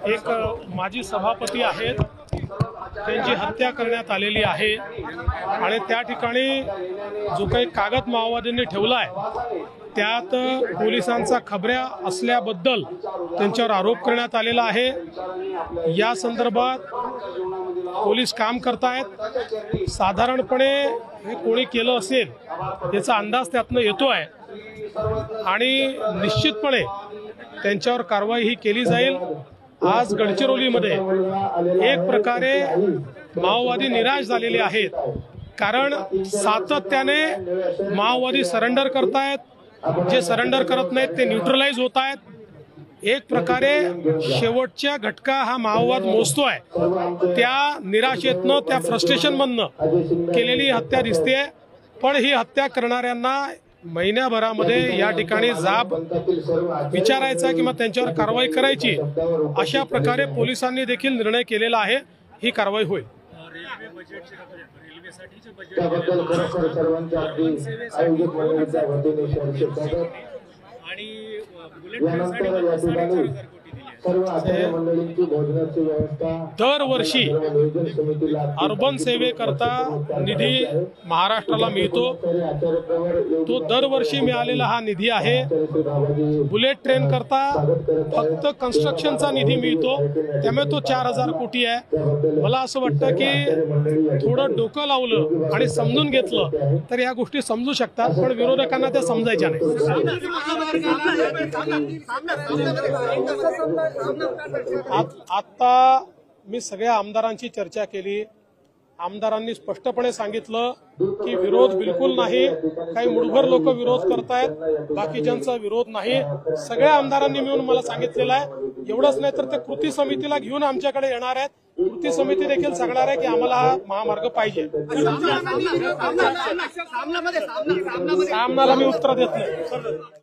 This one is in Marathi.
एक माजी सभापती आहेत, त्यांची हत्या करण्यात आलेली आहे आणि त्या ठिकाणी जो काही कागद माओवाद्यांनी ठेवला आहे त्यात पोलिसांचा खबऱ्या असल्याबद्दल त्यांच्यावर आरोप करण्यात आलेला आहे। या संदर्भात पोलीस काम करतायत। साधारणपणे हे कोणी केलं असेल याचा अंदाज त्यातनं येतो आहे आणि निश्चितपणे त्यांच्यावर कारवाई ही केली जाईल। आज गडचिरोलीमध्ये एक प्रकारे माओवादी निराश झालेले आहेत, कारण सातत्याने माओवादी सरेंडर करतायत, जे सरेंडर करत नाहीत ते न्यूट्रलाइज होत आहेत। एक प्रकारे शेवटच्या घटका हा माओवाद मोजतोय, त्या निराशेतनं त्या फ्रस्ट्रेशनमधनं केलेली हत्या दिसते। पण ही हत्या करणाऱ्यांना महिन्याभरामध्ये या ठिकाणी जाब विचारायचा किंवा त्यांच्यावर कारवाई करायची अशा प्रकारे पोलिसांनी देखील निर्णय केलेला आहे। ही कारवाई होईल। दरवर्षी अर्बन सेवेकरता निधी महाराष्ट्राला मिळतो, तो दरवर्षी मिळालेला हा निधी आहे। बुलेट ट्रेन करता फक्त कन्स्ट्रक्शनचा निधी मिळतो, त्यामुळे तो 4000 कोटी आहे। मला असं वाटतं की थोडं डोकं लावलं आणि समजून घेतलं तर या गोष्टी समजू शकतात, पण विरोधकांना त्या समजायच्या नाही। आता मी सगळ्या आमदारांची चर्चा केली। आमदारांनी स्पष्टपणे सांगितलं की विरोध बिलकुल नाही, काही मुठभर लोक विरोध करतायत, बाकीच्यांचा विरोध नाही। सगळ्या आमदारांनी मिळून मला सांगितलेलं आहे। एवढंच नाही तर ते कृती समितीला घेऊन आमच्याकडे येणार आहेत। कृती समिती देखील सांगणार आहे की आम्हाला हा महामार्ग पाहिजे। सामनाला मी उत्तर देत नाही।